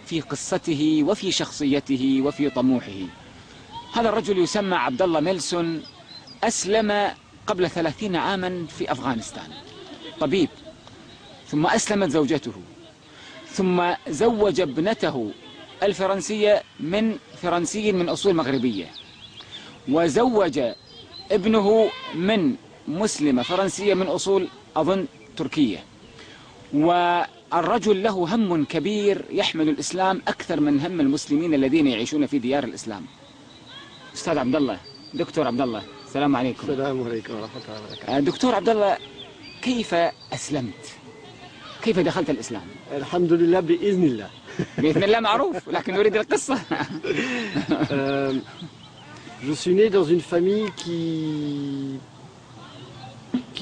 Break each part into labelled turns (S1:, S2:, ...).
S1: في قصته وفي شخصيته وفي طموحه. هذا الرجل يسمى عبد الله ميلسون، أسلم قبل 30 عاما في أفغانستان، طبيب، ثم أسلمت زوجته، ثم زوج ابنته الفرنسية من فرنسي من أصول مغربية، وزوج ابنه من مسلمة فرنسية من أصول أظن تركية. والرجل له هم كبير يحمل الإسلام أكثر من هم المسلمين الذين يعيشون في ديار الإسلام. أستاذ عبد الله، دكتور عبد الله، السلام عليكم.
S2: السلام عليكم ورحمة الله وبركاته.
S1: دكتور عبد الله، كيف أسلمت؟ كيف دخلت الإسلام؟
S2: الحمد لله بإذن الله.
S1: بإذن الله معروف، لكن نريد القصة.
S2: Je suis né dans une famille qui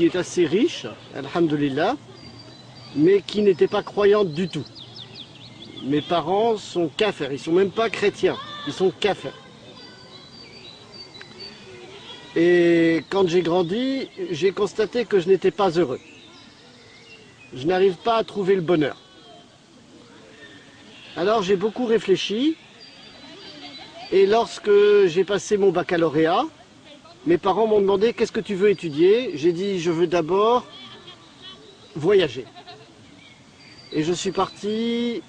S2: est assez riche, alhamdulillah, mais qui n'était pas croyante du tout. Mes parents sont kafirs, ils ne sont même pas chrétiens, ils sont kafirs. Et quand j'ai grandi, j'ai constaté que je n'étais pas heureux. Je n'arrive pas à trouver le bonheur. Alors j'ai beaucoup réfléchi. Et lorsque j'ai passé mon baccalauréat, mes parents m'ont demandé qu'est-ce que tu veux étudier. J'ai dit je veux d'abord voyager. Et je suis parti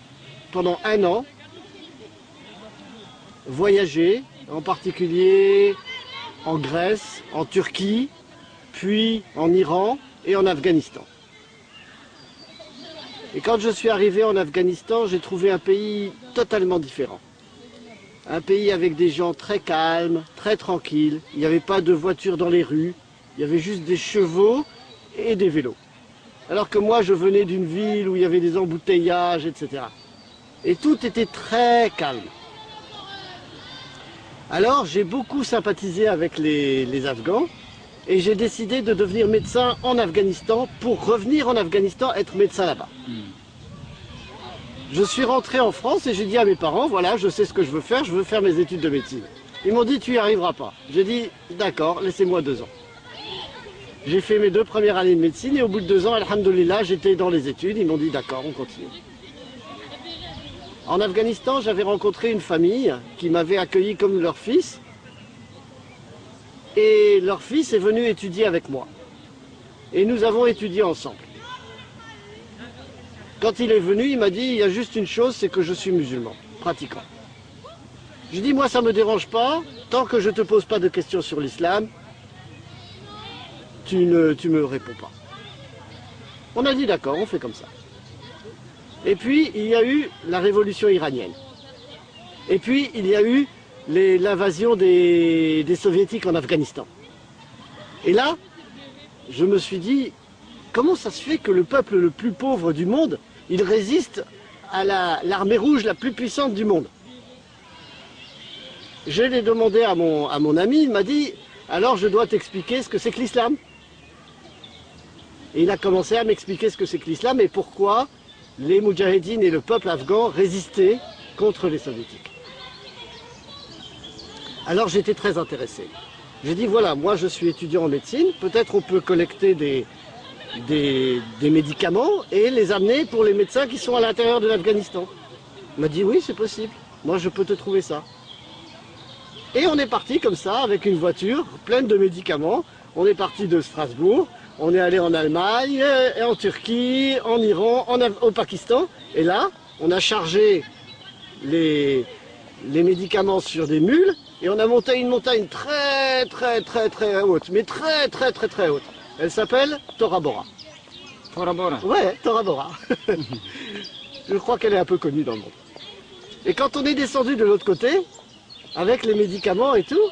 S2: pendant 1 an voyager, en particulier en Grèce, en Turquie, puis en Iran et en Afghanistan. Et quand je suis arrivé en Afghanistan, j'ai trouvé un pays totalement différent. Un pays avec des gens très calmes, très tranquilles. Il n'y avait pas de voitures dans les rues. Il y avait juste des chevaux et des vélos. Alors que moi, je venais d'une ville où il y avait des embouteillages, etc. Et tout était très calme. Alors, j'ai beaucoup sympathisé avec les Afghans. Et j'ai décidé de devenir médecin en Afghanistan pour revenir en Afghanistan être médecin là-bas. Je suis rentré en France et j'ai dit à mes parents, voilà, je sais ce que je veux faire mes études de médecine. Ils m'ont dit, tu n'y arriveras pas. J'ai dit, d'accord, laissez-moi 2 ans. J'ai fait mes 2 premières années de médecine et au bout de 2 ans, alhamdoulilah, j'étais dans les études. Ils m'ont dit, d'accord, on continue. En Afghanistan, j'avais rencontré une famille qui m'avait accueilli comme leur fils. Et leur fils est venu étudier avec moi. Et nous avons étudié ensemble. Quand il est venu, il m'a dit, il y a juste une chose, c'est que je suis musulman, pratiquant. Je dis, moi ça ne me dérange pas, tant que je ne te pose pas de questions sur l'islam, tu me réponds pas. On a dit d'accord, on fait comme ça. Et puis il y a eu la révolution iranienne. Et puis il y a eu l'invasion des soviétiques en Afghanistan. Et là, je me suis dit, comment ça se fait que le peuple le plus pauvre du monde, il résiste à l'armée rouge la plus puissante du monde? Je l'ai demandé à mon ami, il m'a dit, alors je dois t'expliquer ce que c'est que l'islam. Et il a commencé à m'expliquer ce que c'est que l'islam et pourquoi les moudjahidines et le peuple afghan résistaient contre les soviétiques. Alors j'étais très intéressé. J'ai dit, voilà, moi je suis étudiant en médecine, peut-être on peut collecter des médicaments et les amener pour les médecins qui sont à l'intérieur de l'Afghanistan. Il m'a dit, oui, c'est possible, moi je peux te trouver ça. Et on est parti comme ça, avec une voiture pleine de médicaments. On est parti de Strasbourg, on est allé en Allemagne, et en Turquie, en Iran, au Pakistan. Et là, on a chargé les médicaments sur des mules et on a monté une montagne très haute, mais très haute. Elle s'appelle Tora Bora.
S1: Tora Bora?
S2: Ouais, Tora Bora. Je crois qu'elle est un peu connue dans le monde. Et quand on est descendu de l'autre côté, avec les médicaments et tout,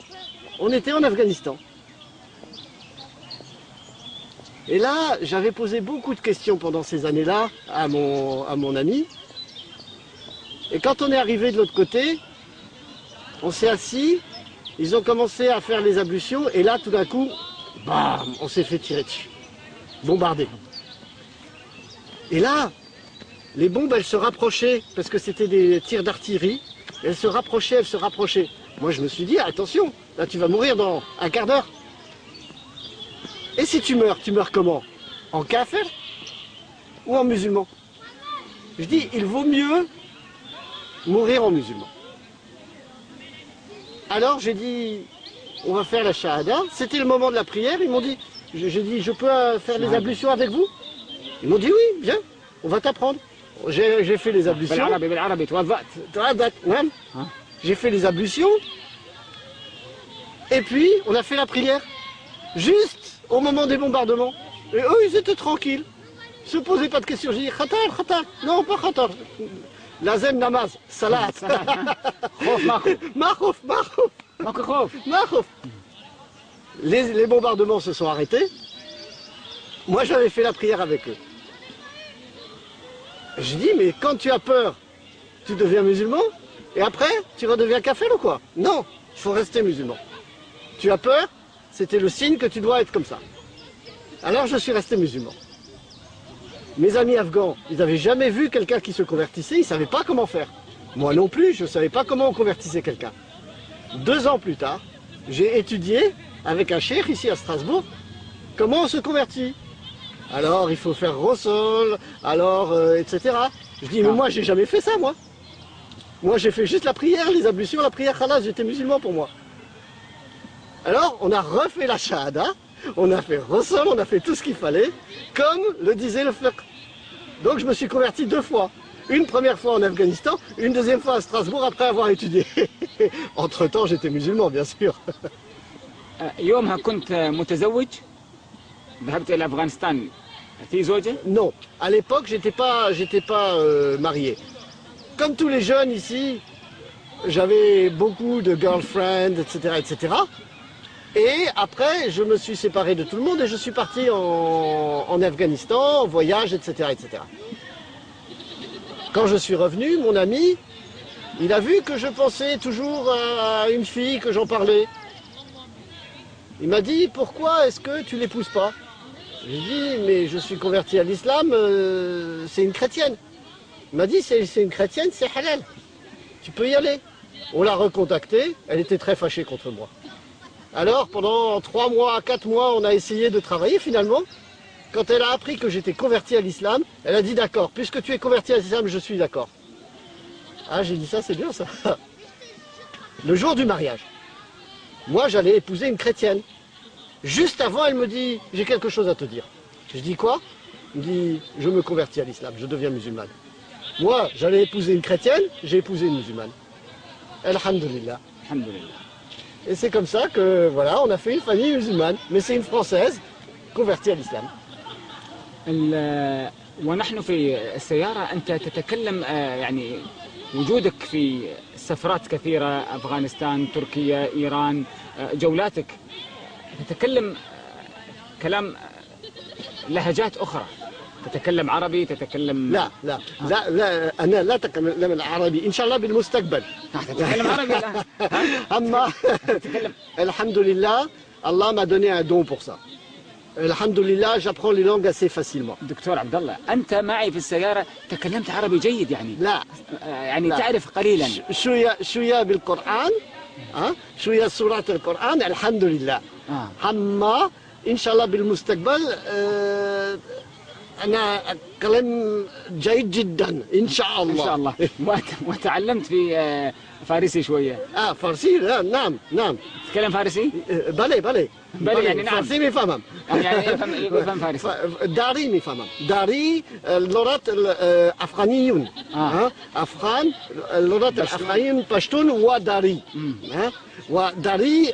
S2: on était en Afghanistan. Et là, j'avais posé beaucoup de questions pendant ces années-là à mon ami. Et quand on est arrivé de l'autre côté, on s'est assis, ils ont commencé à faire les ablutions, et là, tout d'un coup, bam, on s'est fait tirer dessus, bombardé. Et là, les bombes, elles se rapprochaient, parce que c'était des tirs d'artillerie, elles se rapprochaient. Moi, je me suis dit, attention, là, tu vas mourir dans un quart d'heure. Et si tu meurs comment? En kafir ou en musulman? Je dis, il vaut mieux mourir en musulman. Alors j'ai dit, on va faire la shahada. C'était le moment de la prière. Ils m'ont dit, j'ai dit, je peux faire les ablutions avec vous? Ils m'ont dit oui, viens, on va t'apprendre. J'ai fait les ablutions. J'ai fait les ablutions. Et puis, on a fait la prière. Juste au moment des bombardements. Et eux, ils étaient tranquilles. Ils ne se posaient pas de questions. J'ai dit, khatar, khatar. Non, pas khatar. Lazem namaz, salat. Makhouf, makhouf. Les bombardements se sont arrêtés. Moi, j'avais fait la prière avec eux. Je dis, mais quand tu as peur, tu deviens musulman, et après, tu redeviens kafir ou quoi? Non, il faut rester musulman. Tu as peur, c'était le signe que tu dois être comme ça. Alors, je suis resté musulman. Mes amis afghans, ils n'avaient jamais vu quelqu'un qui se convertissait, ils ne savaient pas comment faire. Moi non plus, je ne savais pas comment on convertissait quelqu'un. 2 ans plus tard, j'ai étudié avec un cheikh ici à Strasbourg, comment on se convertit. Alors, il faut faire Rossol, alors, etc. Je dis, mais moi, j'ai jamais fait ça, moi. Moi, j'ai fait juste la prière, les ablutions, la prière khalas, j'étais musulman pour moi. Alors, on a refait la shahada, on a fait Rossol, on a fait tout ce qu'il fallait, comme le disait le fiqh. Donc, je me suis converti 2 fois. Une première fois en Afghanistan, une deuxième fois à Strasbourg après avoir étudié. Entre-temps, j'étais musulman, bien sûr.
S1: يومها كنت متزوج؟ ذهبت إلى أفغانستان في زوجة؟
S2: Non, à l'époque, j'étais pas marié. Comme tous les jeunes ici, j'avais beaucoup de girlfriends, etc., etc. Et après, je me suis séparé de tout le monde et je suis parti en Afghanistan, en voyage, etc., etc. Quand je suis revenu, mon ami, il a vu que je pensais toujours à une fille, que j'en parlais. Il m'a dit, pourquoi est-ce que tu l'épouses pas? J'ai dit, mais je suis converti à l'islam, c'est une chrétienne. Il m'a dit, c'est une chrétienne, c'est halal. Tu peux y aller. On l'a recontactée, elle était très fâchée contre moi. Alors, pendant 3 mois, 4 mois, on a essayé de travailler finalement. Quand elle a appris que j'étais converti à l'islam, elle a dit, d'accord, puisque tu es converti à l'islam, je suis d'accord. Ah, j'ai dit ça, c'est bien ça. Le jour du mariage, moi, j'allais épouser une chrétienne. Juste avant, elle me dit, j'ai quelque chose à te dire. Je dis quoi? Elle me dit, je me convertis à l'islam, je deviens musulmane. Moi, j'allais épouser une chrétienne, j'ai épousé une musulmane. Alhamdulillah.
S1: Alhamdulillah.
S2: Et c'est comme ça que, voilà, on a fait une famille musulmane. Mais c'est une Française convertie à l'islam.
S1: ونحن في السيارة أنت تتكلم يعني وجودك في سفرات كثيرة أفغانستان تركيا إيران جولاتك تتكلم كلام لهجات أخرى تتكلم عربي تتكلم
S2: لا أنا لا أتكلم العربي إن شاء الله بالمستقبل
S1: تتكلم عربي الآن
S2: أما الحمد لله Allah m'a donné un don pour ça. Alhamdulillah, j'apprends les langues assez facilement.
S1: دكتور عبد الله أنت معي في السيارة تكلمت عربي جيد يعني
S2: لا
S1: يعني لا. تعرف قليلا
S2: شوية بالقرآن شوية سورة القرآن الحمد لله أما إن شاء الله بالمستقبل أنا أتكلم جيد جدا إن شاء الله
S1: إن شاء الله وتعلمت في فارسي شوية
S2: فارسي لا نعم
S1: تتكلم فارسي؟
S2: بلي
S1: يعني نعم
S2: فارسي مفهمم
S1: يعني يفهم فارسي
S2: داري مفهمم داري اللغة الأفغانيون أفغان اللغة الأفغانيون بشتون وداري وداري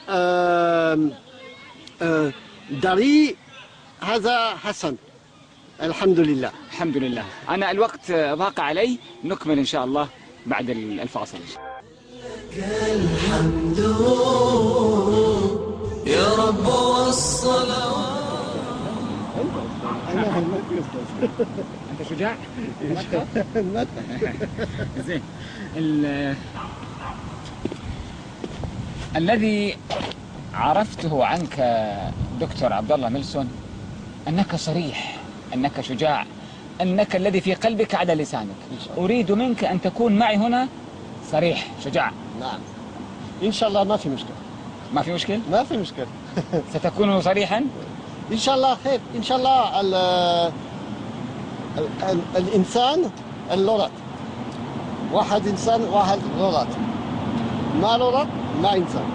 S2: داري هذا حسن الحمد لله
S1: الحمد لله أنا الوقت ضاق علي نكمل إن شاء الله بعد الفاصل
S3: لك الحمد يا رب والصلوات
S1: أنت شجاع؟ زين الذي عرفته عنك دكتور عبد الله ميلسون أنك صريح أنك شجاع أنك الذي في قلبك على لسانك أريد منك أن تكون معي هنا صريح شجاع
S2: نعم إن شاء الله ما في مشكلة
S1: ما في مشكلة؟
S2: ما في مشكلة
S1: ستكون صريحا؟
S2: إن شاء الله خير إن شاء الله الإنسان اللغة واحد إنسان واحد غلط. ما غلط ما إنسان.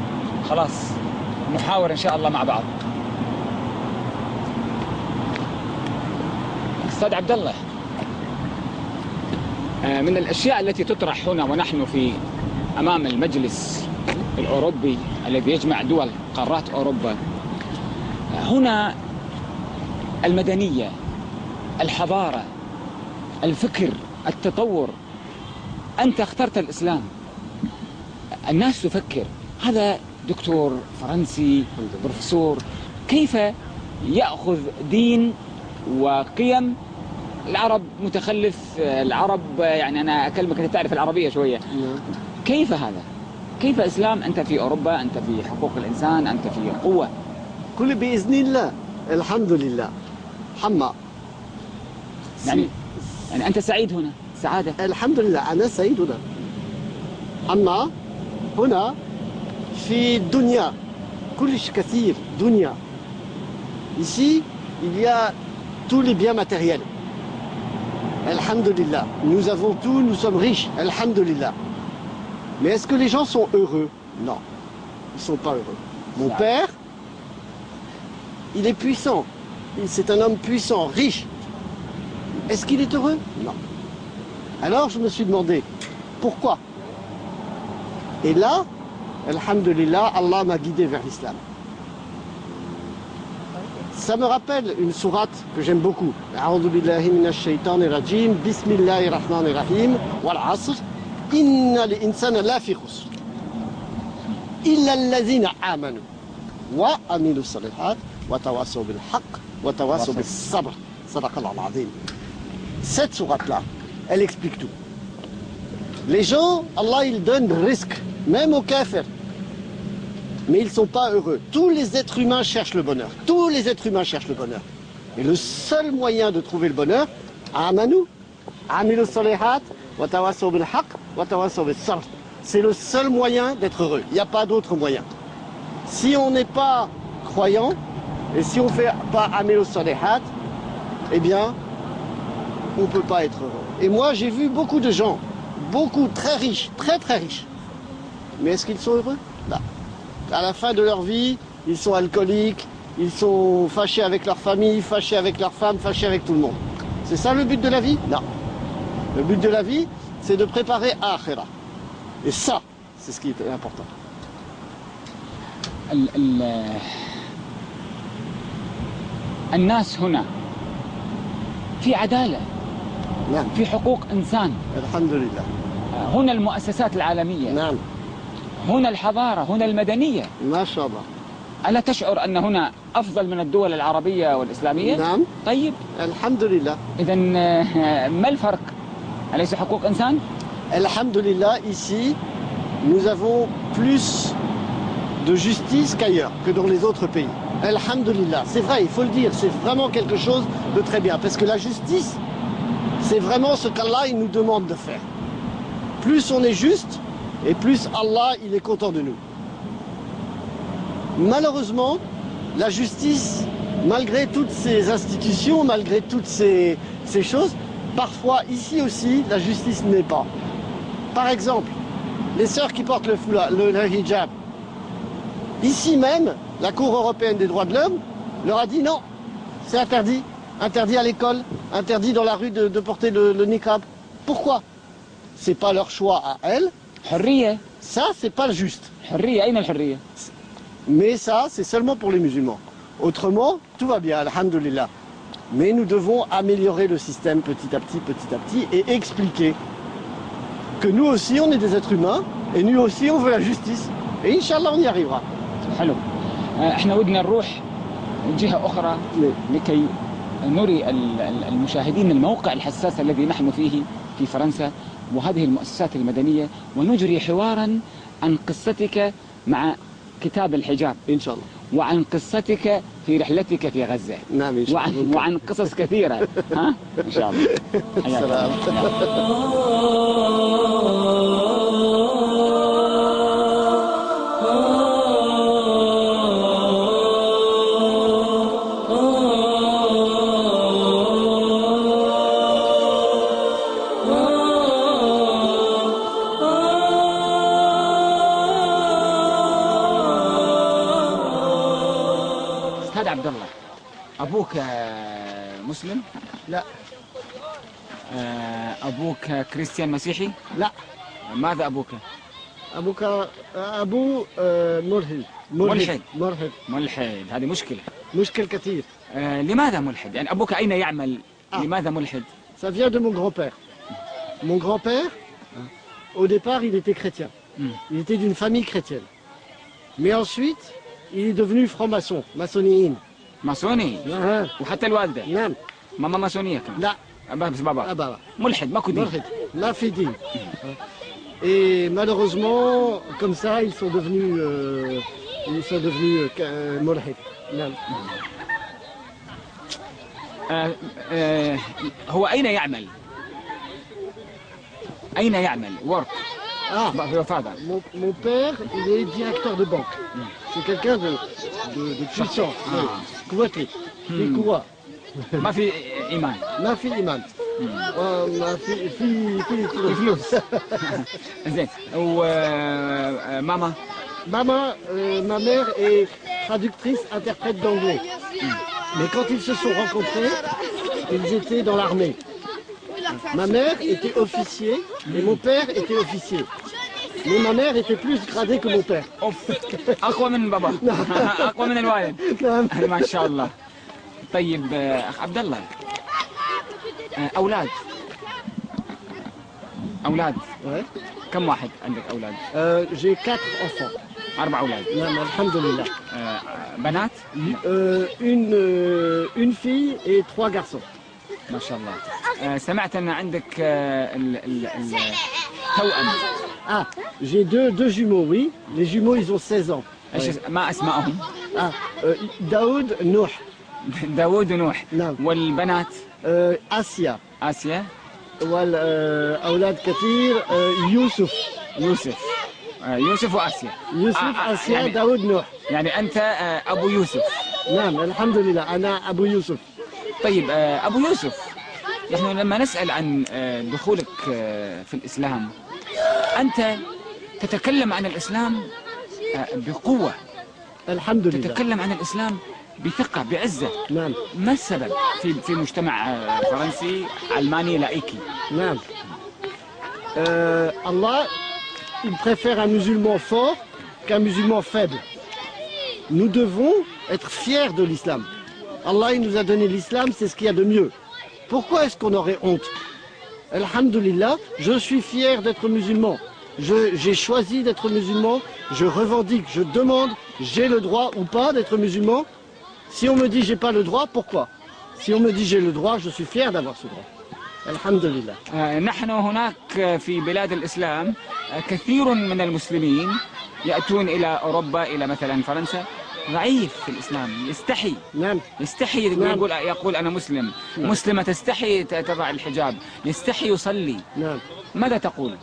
S1: خلاص نحاور إن شاء الله مع بعض. أستاذ عبد الله، من الأشياء التي تطرح هنا ونحن في أمام المجلس الأوروبي الذي يجمع دول قارات أوروبا، هنا المدنية، الحضارة، الفكر، التطور. أنت اخترت الإسلام، الناس تفكر. هذا دكتور فرنسي بروفيسور، كيف يأخذ دين وقيم؟ العرب متخلف، العرب يعني أنا أكلمك أنت تعرف العربية شوية. كيف هذا؟ كيف إسلام؟ أنت في أوروبا، أنت في حقوق الإنسان، أنت في قوة.
S2: كل بإذن الله. الحمد لله. حما
S1: يعني أنت سعيد هنا، سعادة.
S2: الحمد لله أنا سعيد هنا. أما هنا في الدنيا كلش كثير دنيا. Ici, il y a tous les biens matériels. Alhamdulillah. Nous avons tout, nous sommes riches. Alhamdulillah. Mais est-ce que les gens sont heureux? Non. Ils ne sont pas heureux. Mon père, il est puissant. C'est un homme puissant, riche. Est-ce qu'il est heureux? Non. Alors je me suis demandé, pourquoi? Et là, alhamdulillah, Allah m'a guidé vers l'islam. Ça me rappelle une sourate que j'aime beaucoup. A'udhu billahi minash shaitanir rajim. Bismillahir rahmanir rahim. Wal 'asr. Innal insana lafi khusr. Illa alladhina amanu wa amilus salihat wa tawassaw bil haqq wa tawassaw bis sabr. Sadaqallahu al-'azim. Cette sourate-là, elle explique tout. Les gens, Allah il donne risque, même aux kafirs. Mais ils ne sont pas heureux. Tous les êtres humains cherchent le bonheur. Tous les êtres humains cherchent le bonheur. Et le seul moyen de trouver le bonheur, amanu, amilu salihat, wa tawassaw bil haqq, wa tawassaw bis sabr. C'est le seul moyen d'être heureux. Il n'y a pas d'autre moyen. Si on n'est pas croyant, et si on ne fait pas amilu salihat, eh bien, on ne peut pas être heureux. Et moi, j'ai vu beaucoup de gens, beaucoup très riches, très très riches. Mais est-ce qu'ils sont heureux? Non. À la fin de leur vie, ils sont alcooliques, ils sont fâchés avec leur famille, fâchés avec leur femme, fâchés avec tout le monde. C'est ça le but de la vie? Non. Le but de la vie, c'est de préparer à Akhira. Et ça, c'est ce qui est important.
S1: الناس هنا في عدالة،
S2: نعم.
S1: في حقوق إنسان.
S2: الحمد لله.
S1: هنا المؤسسات العالمية.
S2: نعم.
S1: هنا الحضارة، هنا المدنية.
S2: ما شاء الله.
S1: ألا تشعر أن هنا أفضل من الدول العربية والإسلامية؟
S2: نعم.
S1: طيب.
S2: الحمد لله.
S1: إذن ما الفرق؟ أليس حقوق إنسان؟
S2: Alhamdulillah, ici, nous avons plus de justice qu'ailleurs, que dans les autres pays. Alhamdulillah, c'est vrai, il faut le dire, c'est vraiment quelque chose de très bien. Parce que la justice, c'est vraiment ce qu'Allah il nous demande de faire. Plus on est juste, et plus Allah il est content de nous. Malheureusement, la justice, malgré toutes ces institutions, malgré toutes ces choses, parfois ici aussi, la justice n'est pas. Par exemple, les sœurs qui portent le foulard, le hijab. Ici même, la Cour européenne des droits de l'homme leur a dit non, c'est interdit. Interdit à l'école, interdit dans la rue de porter le niqab. Pourquoi? C'est pas leur choix à elles.
S1: حرية.
S2: Ça, c'est pas juste.
S1: حرية، أين الحرية؟
S2: Mais ça, c'est seulement pour les musulmans. Autrement, tout va bien, alhamdulillah. Mais nous devons améliorer le système petit à petit, et expliquer que nous aussi, on est des êtres humains, et nous aussi, on veut la justice. Et Inch'Allah, on y arrivera.
S1: حلو. احنا ودنا نروح جهة أخرى لكي نري المشاهدين الموقع الحساس الذي نحن فيه في فرنسا وهذه المؤسسات المدنية، ونجري حوارا عن قصتك مع كتاب الحجاب
S2: إن شاء الله،
S1: وعن قصتك في رحلتك في غزة.
S2: نعم إن شاء الله.
S1: وعن قصص كثيرة. ها؟ إن شاء الله.
S2: السلام.
S1: عبد الله أبوك مسلم؟
S2: لا
S1: أبوك كريستيان مسيحي؟
S2: لا
S1: ماذا أبوك؟
S2: أبوك أبو ملحد
S1: ملحد. ملحد، هذه مشكلة.
S2: مشكل كثير.
S1: لماذا ملحد؟ يعني أبوك أين يعمل؟ لماذا ملحد؟
S2: Ça vient de mon grand-père. Mon grand-père, au départ, il était chrétien. Il était d'une famille chrétienne. Mais ensuite, il est devenu franc-maçon, maçonniين.
S1: ماسوني وحتى الوالدة
S2: نعم.
S1: ماما ماسونية كمان.
S2: لا
S1: بس بابا
S2: بابا
S1: ملحد ماكو دين.
S2: ملحد ما في دين. Et malheureusement, comme ça, ils sont devenus ملحد. نعم.
S1: هو أين يعمل؟ أين يعمل؟ work. Your father.
S2: Mon père, il est directeur de banque. C'est quelqu'un de puissant. قوتي. في قوة.
S1: ما في إيمان.
S2: ما في إيمان. ما في فلوس.
S1: زين. وماما؟
S2: Ma mère est traductrice, interprète d'anglais. Mais quand ils se sont rencontrés, ils étaient dans l'armée. Ma mère était officier et mon père était officier. Mais ma mère était plus gradée que mon père.
S1: أقوى من بابا. أقوى من الوالد. ما شاء الله. طيب أخ عبد الله، أولاد
S2: Ouais.
S1: كم واحد عندك أولاد؟
S2: J'ai 4 enfants.
S1: 4 أولاد.
S2: نعم الحمد لله.
S1: بنات؟
S2: Une fille et 3 garçons.
S1: ما شاء الله. سمعت أن عندك توأم.
S2: J'ai deux jumeaux, oui. Les jumeaux, ils ont 16 ans.
S1: ما أسمائهم؟
S2: داود نوح.
S1: داوود ونوح.
S2: نعم.
S1: والبنات؟
S2: آسيا. والأولاد كثير. يوسف
S1: وآسيا.
S2: آسيا
S1: يعني
S2: داود نوح.
S1: يعني أنت أبو يوسف.
S2: نعم الحمد لله أنا أبو يوسف.
S1: طيب أبو يوسف، نحن لما نسأل عن دخولك في الإسلام، أنت تتكلم عن الإسلام بقوة.
S2: الحمد لله.
S1: تتكلم عن الإسلام بثقة بعزة.
S2: نعم.
S1: ما السبب في مجتمع فرنسي علماني لائكي؟
S2: نعم. Allah, il préfère un musulman fort qu'un musulman faible. Nous devons être fiers de l'islam. Allah, il nous a donné l'islam, c'est ce qu'il y a de mieux. Pourquoi est-ce qu'on aurait honte? Alhamdulillah, je suis fier d'être musulman. J'ai choisi d'être musulman, je revendique, je demande, j'ai le droit ou pas d'être musulman. Si on me dit j'ai pas le droit, pourquoi? Si on me dit j'ai le droit, je suis fier d'avoir ce droit. Alhamdulillah.
S1: نحن هناك في بلاد الإسلام كثير من المسلمين يأتون إلى أوروبا، إلى مثلا فرنسا، ضعيف في الإسلام، يستحي.
S2: نعم.
S1: يستحي.
S2: نعم.
S1: يقول أنا مسلم.
S2: نعم.
S1: مسلمة تستحي تضع الحجاب، يستحي يصلي.
S2: نعم.
S1: ماذا تقول؟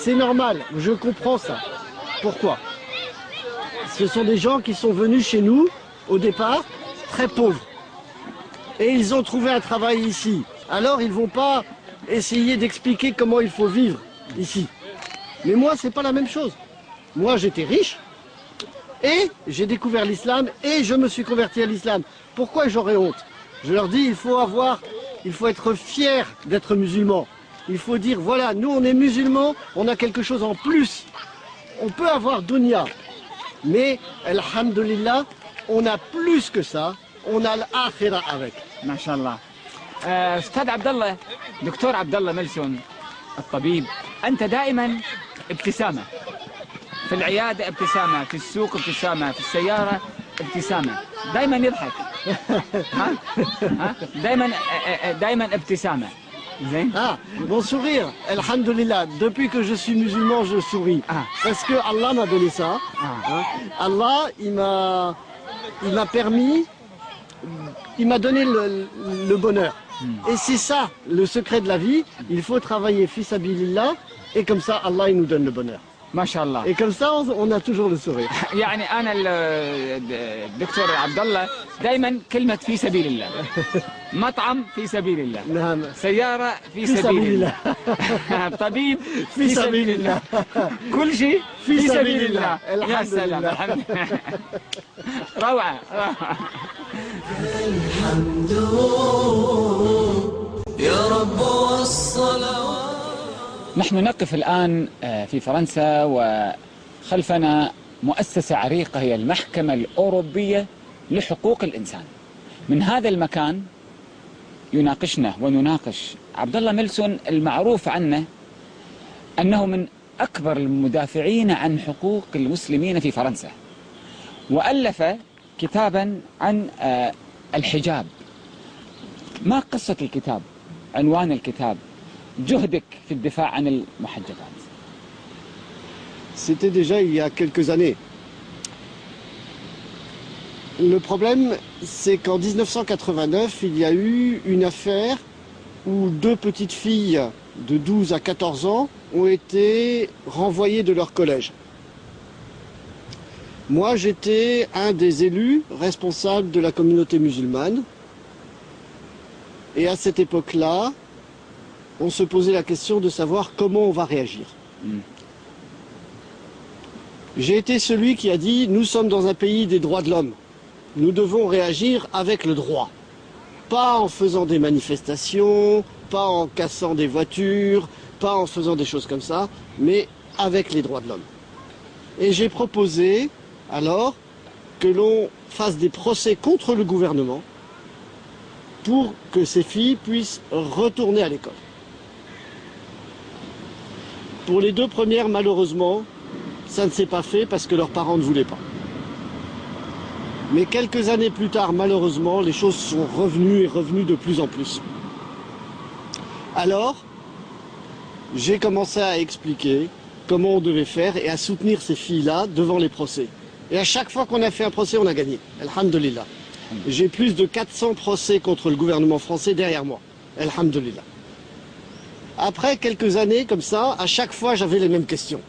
S2: C'est normal, je comprends ça. Pourquoi? Ce sont des gens qui sont venus chez nous, au départ, très pauvres. Et ils ont trouvé un travail ici. Alors ils ne vont pas essayer d'expliquer comment il faut vivre ici. Mais moi, c'est pas la même chose. Moi, j'étais riche et j'ai découvert l'islam et je me suis converti à l'islam. Pourquoi j'aurais honte? Je leur dis, il faut être fier d'être musulman. Il faut dire, voilà, nous on est musulmans, on a quelque chose en plus. On peut avoir dunya, mais, alhamdulillah, on a plus que ça, on a l'akhira avec.
S1: ما شاء الله. أستاذ عبد الله، دكتور عبد الله ملسون الطبيب، أنت دائما ابتسامة. في العيادة ابتسامة، في السوق ابتسامة، في السيارة ابتسامة، دائما يضحك. دائما ابتسامة.
S2: Mon sourire, alhamdulillah, depuis que je suis musulman, je souris. Parce que Allah m'a donné ça. Allah, il m'a permis, il m'a donné le bonheur. Et c'est ça, le secret de la vie. Il faut travailler fils abilillah, et comme ça, Allah, il nous donne le bonheur.
S1: ما شاء الله.
S2: Et comme ça, on a toujours le sourire.
S1: يعني أنا الدكتور عبد الله دائما كلمة في سبيل الله. مطعم في سبيل الله.
S2: نعم.
S1: سيارة في سبيل الله. طبيب في سبيل الله. كل شيء في سبيل الله. يا سلام الحمد لله. روعة روعة.
S3: الحمد يا رب والصلوات.
S1: نحن نقف الآن في فرنسا وخلفنا مؤسسة عريقة هي المحكمة الأوروبية لحقوق الإنسان. من هذا المكان يناقشنا ونناقش عبد الله ميلسون المعروف عنه أنه من أكبر المدافعين عن حقوق المسلمين في فرنسا، وألف كتابا عن الحجاب. ما قصة الكتاب؟ عنوان الكتاب جهدك في الدفاع عن المحجبات.
S2: C'était déjà il y a quelques années. Le problème, c'est qu'en 1989, il y a eu une affaire où deux petites filles de 12 à 14 ans ont été renvoyées de leur collège. Moi, j'étais un des élus responsables de la communauté musulmane. Et à cette époque-là, on se posait la question de savoir comment on va réagir. J'ai été celui qui a dit « Nous sommes dans un pays des droits de l'homme. Nous devons réagir avec le droit. Pas en faisant des manifestations, pas en cassant des voitures, pas en faisant des choses comme ça, mais avec les droits de l'homme. » Et j'ai proposé alors que l'on fasse des procès contre le gouvernement pour que ces filles puissent retourner à l'école. Pour les deux premières, malheureusement, ça ne s'est pas fait parce que leurs parents ne voulaient pas. Mais quelques années plus tard, malheureusement, les choses sont revenues de plus en plus. Alors, j'ai commencé à expliquer comment on devait faire et à soutenir ces filles-là devant les procès. Et à chaque fois qu'on a fait un procès, on a gagné. Alhamdulillah. J'ai plus de 400 procès contre le gouvernement français derrière moi. Alhamdulillah. Après quelques années comme ça, à chaque fois j'avais les mêmes questions.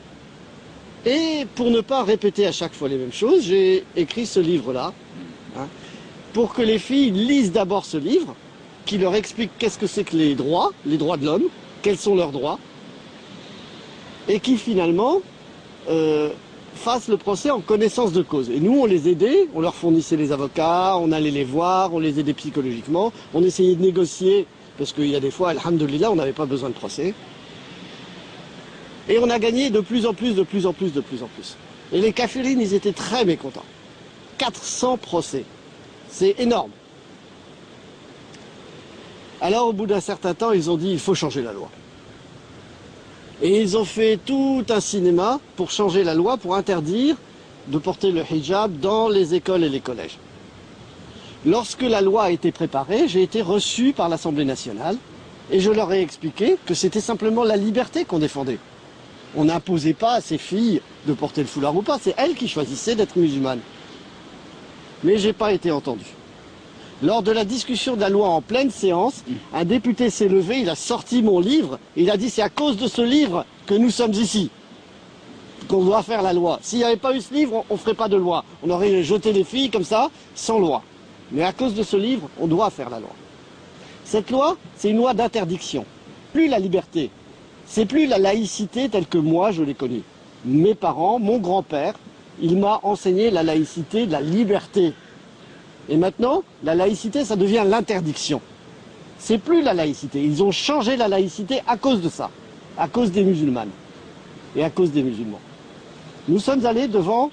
S2: Et pour ne pas répéter à chaque fois les mêmes choses, j'ai écrit ce livre-là, hein, pour que les filles lisent d'abord ce livre, qui leur explique qu'est-ce que c'est que les droits de l'homme, quels sont leurs droits, et qui finalement fassent le procès en connaissance de cause. Et nous, on les aidait, on leur fournissait les avocats, on allait les voir, on les aidait psychologiquement, on essayait de négocier, parce qu'il y a des fois, alhamdulillah, on n'avait pas besoin de procès. Et on a gagné de plus en plus. Et les kafirines, ils étaient très mécontents. 400 procès. C'est énorme. Alors, au bout d'un certain temps, ils ont dit, il faut changer la loi. Et ils ont fait tout un cinéma pour changer la loi, pour interdire de porter le hijab dans les écoles et les collèges. Lorsque la loi a été préparée, j'ai été reçu par l'Assemblée nationale et je leur ai expliqué que c'était simplement la liberté qu'on défendait. On n'imposait pas à ces filles de porter le foulard ou pas, c'est elles qui choisissaient d'être musulmanes. Mais je n'ai pas été entendu. Lors de la discussion de la loi en pleine séance, un député s'est levé, il a sorti mon livre, il a dit c'est à cause de ce livre que nous sommes ici, qu'on doit faire la loi. S'il n'y avait pas eu ce livre, on ne ferait pas de loi. On aurait jeté les filles comme ça, sans loi. Mais à cause de ce livre, on doit faire la loi. Cette loi, c'est une loi d'interdiction. Plus la liberté, c'est plus la laïcité telle que moi je l'ai connue. Mes parents, mon grand-père, il m'a enseigné la laïcité, la liberté. Et maintenant, la laïcité, ça devient l'interdiction. C'est plus la laïcité. Ils ont changé la laïcité à cause de ça, à cause des musulmanes et à cause des musulmans. Nous sommes allés devant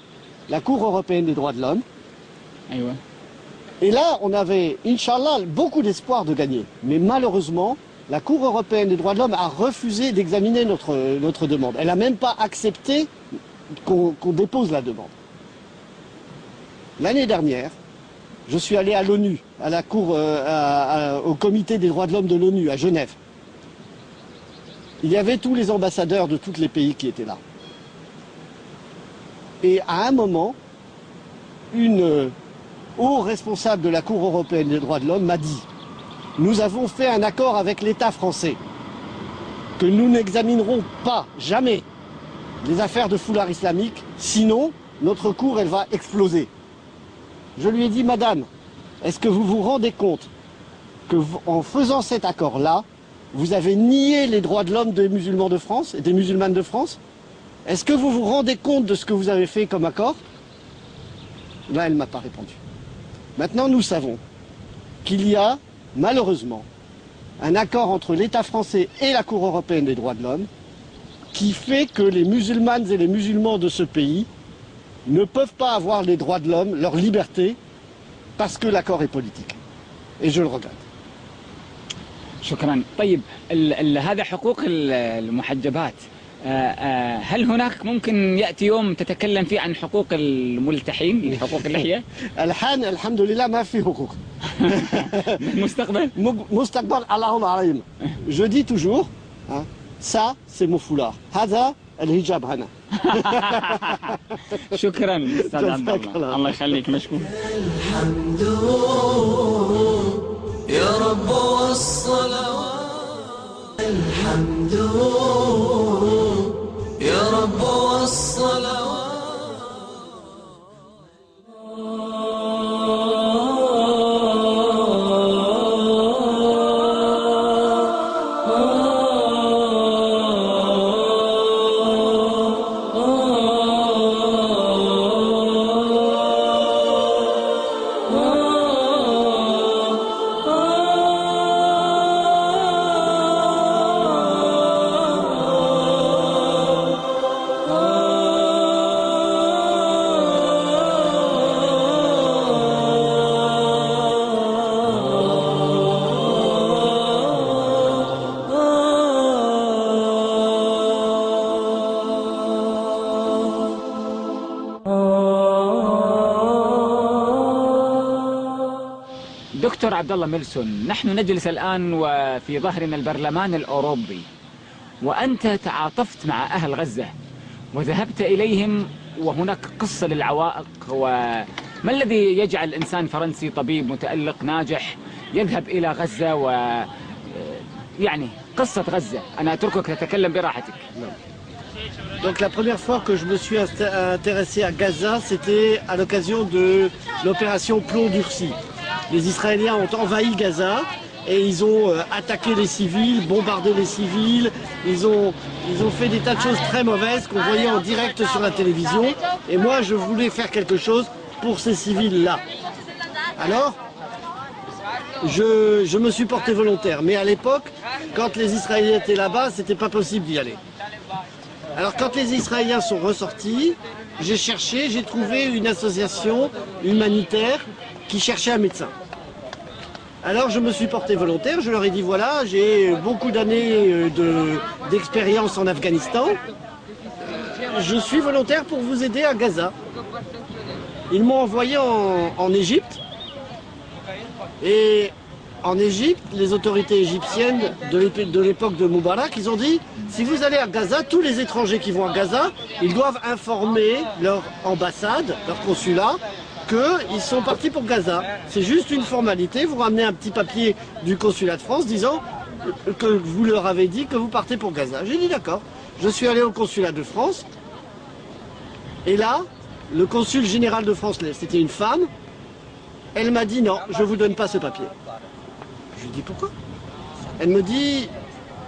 S2: la Cour européenne des droits de l'homme. Et là, on avait, Inch'Allah, beaucoup d'espoir de gagner. Mais malheureusement, la Cour européenne des droits de l'homme a refusé d'examiner notre demande. Elle n'a même pas accepté qu'on dépose la demande. L'année dernière, je suis allé à l'ONU, à la Cour, au comité des droits de l'homme de l'ONU, à Genève. Il y avait tous les ambassadeurs de tous les pays qui étaient là. Et à un moment, une haut responsable de la Cour européenne des droits de l'homme m'a dit « Nous avons fait un accord avec l'État français que nous n'examinerons pas, jamais, les affaires de foulard islamique, sinon notre cour elle va exploser. Je lui ai dit, madame, est-ce que vous vous rendez compte que en faisant cet accord-là, vous avez nié les droits de l'homme des musulmans de France et des musulmanes de France? Est-ce que vous vous rendez compte de ce que vous avez fait comme accord? Là, elle ne m'a pas répondu. Maintenant, nous savons qu'il y a, malheureusement, un accord entre l'État français et la Cour européenne des droits de l'homme qui fait que les musulmanes et les musulmans de ce pays ne peuvent pas avoir les droits de l'homme, leur liberté, parce que l'accord est politique. Et je le regrette.
S1: شكرا. طيب هذا حقوق المحجبات، هل هناك ممكن يأتي يوم تتكلم فيه عن حقوق الملتحين، حقوق اللحية؟
S2: الحين الحمد لله ما في حقوق.
S1: مستقبل؟
S2: مستقبل اللهم علينا. Je dis toujours, hein, ça c'est mon foulard. هذا الحجاب هنا.
S1: شكرا أستاذ عبد الله، الله يخليك، مشكور.
S3: الحمد يا رب والصلوات، الحمد يا رب والصلوات.
S1: دكتور عبد الله ميلسون، نحن نجلس الآن وفي ظهرنا البرلمان الأوروبي، وأنت تعاطفت مع أهل غزة وذهبت إليهم، وهناك قصة للعوائق. وما الذي يجعل الإنسان فرنسي طبيب متألق ناجح يذهب إلى غزة يعني قصة غزة؟ أنا أتركك تتكلم براحتك.
S2: Donc la première fois que je me suis intéressé à Gaza, c'était à l'occasion de l'opération Plomb durci. Les Israéliens ont envahi Gaza et ils ont attaqué les civils, bombardé les civils, ils ont fait des tas de choses très mauvaises qu'on voyait en direct sur la télévision. Et moi, je voulais faire quelque chose pour ces civils-là. Alors, je me suis porté volontaire. Mais à l'époque, quand les Israéliens étaient là-bas, c'était pas possible d'y aller. Alors quand les Israéliens sont ressortis, j'ai cherché, j'ai trouvé une association humanitaire qui cherchait un médecin. Alors je me suis porté volontaire, je leur ai dit voilà, j'ai beaucoup d'années d'expérience en Afghanistan, je suis volontaire pour vous aider à Gaza. Ils m'ont envoyé en Égypte, et en Égypte, les autorités égyptiennes de l'époque de Moubarak, ils ont dit si vous allez à Gaza, tous les étrangers qui vont à Gaza, ils doivent informer leur ambassade, leur consulat, qu'ils sont partis pour Gaza. C'est juste une formalité, vous ramenez un petit papier du consulat de France disant que vous leur avez dit que vous partez pour Gaza. J'ai dit d'accord. Je suis allé au consulat de France, et là, le consul général de France, c'était une femme, elle m'a dit non, je ne vous donne pas ce papier. Je lui dis pourquoi? Elle me dit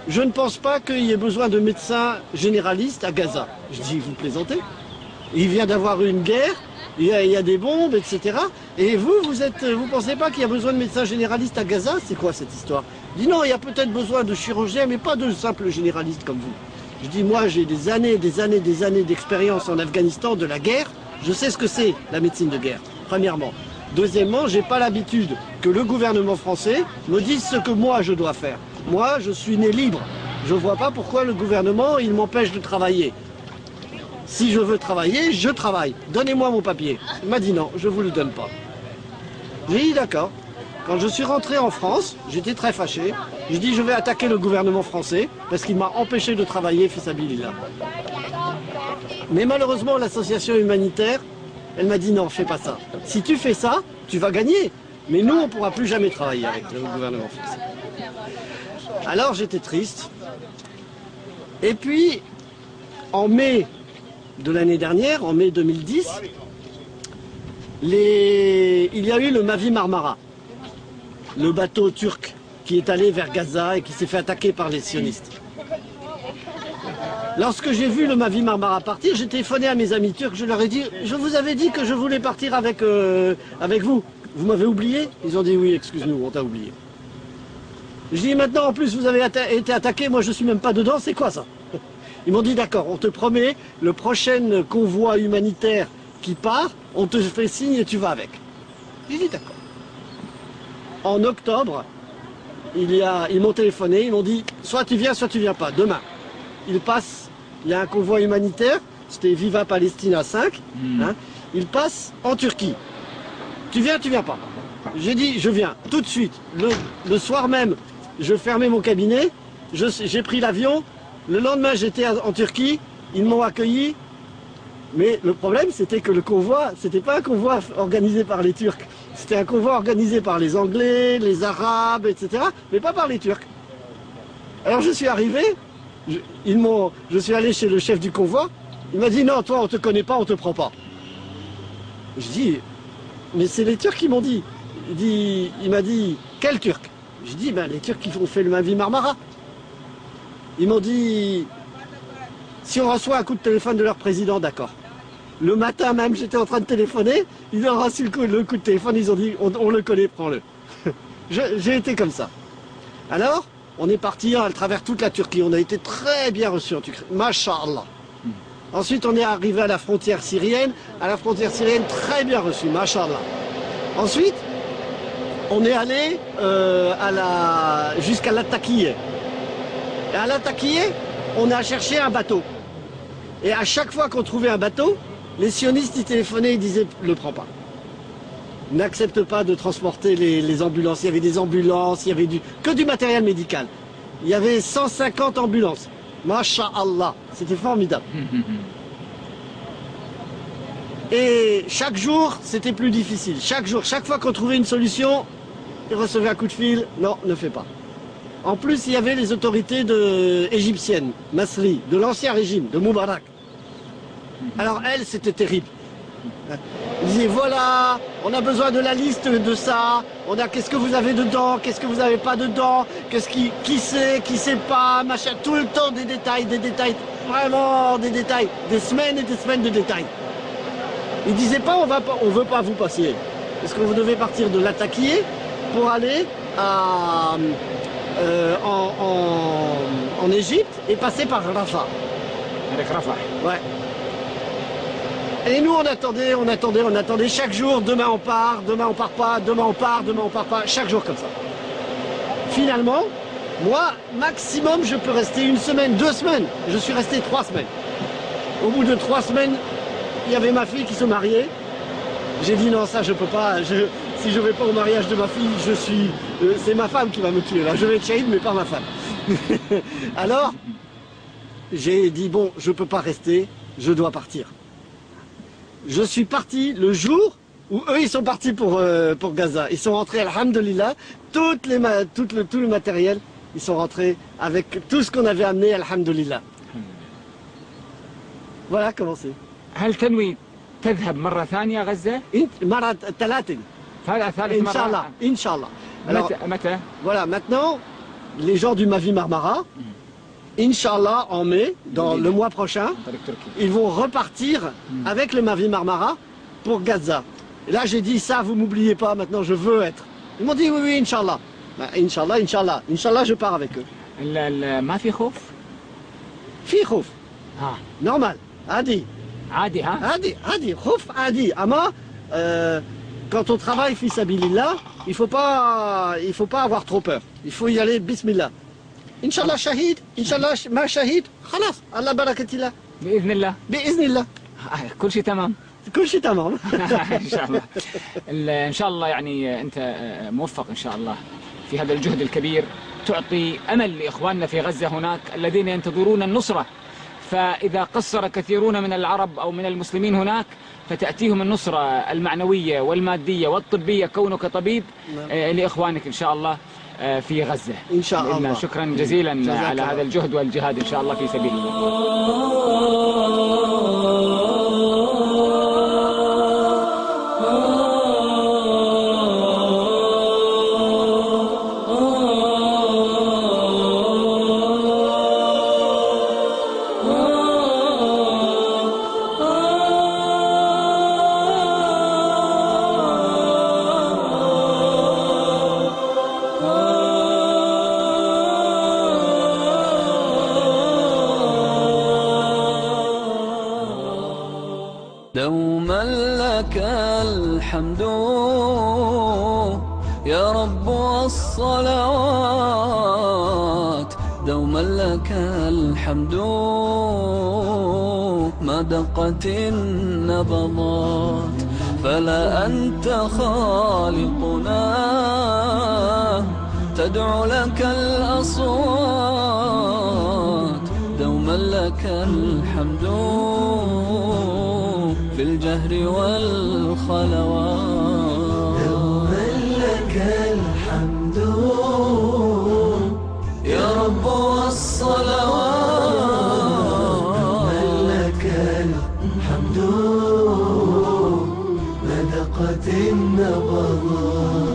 S2: je ne pense pas qu'il y ait besoin de médecins généralistes à Gaza. Je dis vous plaisantez? Il vient d'avoir une guerre, il y a des bombes, etc. Et vous pensez pas qu'il y a besoin de médecins généralistes à Gaza? C'est quoi cette histoire? Je dis non, il y a peut-être besoin de chirurgiens, mais pas de simples généralistes comme vous. Je dis moi j'ai des années d'expérience en Afghanistan de la guerre. Je sais ce que c'est la médecine de guerre, premièrement. Deuxièmement, j'ai pas l'habitude que le gouvernement français me dise ce que moi je dois faire. Moi, je suis né libre. Je vois pas pourquoi le gouvernement, il m'empêche de travailler. Si je veux travailler, je travaille. Donnez-moi mon papier. Il m'a dit non, je vous le donne pas. J'ai dit d'accord. Quand je suis rentré en France, j'étais très fâché. J'ai dit je vais attaquer le gouvernement français parce qu'il m'a empêché de travailler, fils Abilillah. Mais malheureusement, l'association humanitaire, elle m'a dit non, fais pas ça. Si tu fais ça, tu vas gagner. Mais nous, on ne pourra plus jamais travailler avec le gouvernement français. Alors j'étais triste. Et puis, en mai de l'année dernière, en mai 2010, il y a eu le Mavi Marmara, le bateau turc qui est allé vers Gaza et qui s'est fait attaquer par les sionistes. Lorsque j'ai vu le Mavi Marmara partir, j'ai téléphoné à mes amis turcs, je leur ai dit, je vous avais dit que je voulais partir avec vous. Vous m'avez oublié? Ils ont dit oui, excuse-nous, on t'a oublié. Je dis maintenant en plus vous avez été attaqué, moi je suis même pas dedans, c'est quoi ça? Ils m'ont dit d'accord, on te promet, le prochain convoi humanitaire qui part, on te fait signe et tu vas avec. J'ai dit d'accord. En octobre, ils m'ont téléphoné, ils m'ont dit soit tu viens pas, demain. Ils passent, il y a un convoi humanitaire, c'était Viva Palestine à 5, hein, il passe en Turquie. Tu viens pas. J'ai dit je viens, tout de suite. Le soir même, je fermais mon cabinet, j'ai pris l'avion, le lendemain j'étais en Turquie, ils m'ont accueilli. Mais le problème, c'était que le convoi, c'était pas un convoi organisé par les Turcs. C'était un convoi organisé par les Anglais, les Arabes, etc. Mais pas par les Turcs. Alors je suis arrivé, je suis allé chez le chef du convoi. Il m'a dit non, toi on te connaît pas, on te prend pas. Je dis, mais c'est les Turcs qui m'ont dit. Il m'a dit, quel Turc? Je dis, ben les Turcs qui ont fait le Mavi Marmara. Ils m'ont dit, si on reçoit un coup de téléphone de leur président, d'accord. Le matin même, j'étais en train de téléphoner, ils ont reçu le coup de téléphone, ils ont dit, on le connaît, prends-le. J'ai été comme ça. Alors, on est parti à travers toute la Turquie, on a été très bien reçus en Turquie, Masha'Allah. Ensuite, on est arrivé à la frontière syrienne, très bien reçus, Masha'Allah. Ensuite, on est allé jusqu'à Latakiye. Et à Latakiye, on a cherché un bateau. Et à chaque fois qu'on trouvait un bateau, les sionistes y téléphonaient, ils disaient « le prends pas ». N'accepte pas de transporter les ambulances. Il y avait des ambulances, il y avait que du matériel médical. Il y avait 150 ambulances. Masha'Allah, c'était formidable. Et chaque jour, c'était plus difficile. Chaque jour, chaque fois qu'on trouvait une solution, ils recevaient un coup de fil, non, ne fais pas. En plus, il y avait les autorités égyptiennes, Masri, de l'ancien régime, de Moubarak. Alors elles, c'était terrible. Ils disaient, voilà, on a besoin de la liste de ça, qu'est-ce que vous avez dedans, qu'est-ce que vous n'avez pas dedans, qui sait pas, machin, tout le temps des détails, vraiment des détails, des semaines et des semaines de détails. Ils disaient pas, on veut pas vous passer, parce que vous devez partir de Latakiye pour aller en Égypte et passer par Rafah.
S1: Avec Rafah.
S2: Ouais. Et nous on attendait chaque jour, demain on part pas, demain on part pas, chaque jour comme ça. Finalement, moi, maximum je peux rester 1 semaine, 2 semaines. Je suis resté 3 semaines. Au bout de 3 semaines, il y avait ma fille qui se mariait. J'ai dit non, ça je peux pas, si je vais pas au mariage de ma fille, c'est ma femme qui va me tuer là. Je vais être shahid mais pas ma femme. Alors, j'ai dit bon, je peux pas rester, je dois partir. Je suis parti le jour où eux ils sont partis pour Gaza. Ils sont rentrés, alhamdulillah, tout le matériel, ils sont rentrés avec tout ce qu'on avait amené, alhamdulillah. Voilà comment c'est.
S1: هل تنوي تذهب مرة ثانية غزة؟
S2: مرة 3.
S1: ثالث مرة.
S2: Inch'Allah. Alors,
S1: متى؟
S2: voilà, maintenant, les gens du Mavi Marmara, Inch'Allah, en mai, dans le mois prochain, ils vont repartir avec le Mavi Marmara pour Gaza. Et là, j'ai dit ça, vous m'oubliez pas, maintenant je veux être. Ils m'ont dit oui, Inch'Allah. Ben, Inch'Allah, je pars avec eux.
S1: ما في خوف؟
S2: في خوف. Normal. عادي.
S1: عادي ها؟
S2: عادي. خوف عادي. أما quand on travaille fi sabilillah, il faut pas avoir trop peur. Il faut y aller bismillah. Inch'Allah shahid, Inch'Allah ma shahid, خلاص على بركة الله.
S1: بإذن الله.
S2: بإذن الله.
S1: كل شيء تمام.
S2: كل شيء تمام.
S1: إن شاء الله. إن شاء الله يعني أنت موفق إن شاء الله في هذا الجهد الكبير، تعطي أمل لإخواننا في غزة هناك الذين ينتظرون النصرة. فإذا قصر كثيرون من العرب أو من المسلمين هناك فتأتيهم النصرة المعنوية والمادية والطبية كونك طبيب لإخوانك إن شاء الله في غزة.
S2: إن شاء الله.
S1: شكرا جزيلا على هذا الجهد والجهاد إن شاء الله في سبيل الله.
S3: دوما لك الحمد يا رب والصلوات، دوما لك الحمد ما دقت النبضات. فلا أنت خالقنا تدعو لك الأصوات، دوما لك الحمد في الجهر والخلوات. دوما لك الحمد يا رب والصلوات، دوما لك الحمد ما دقت النبضات.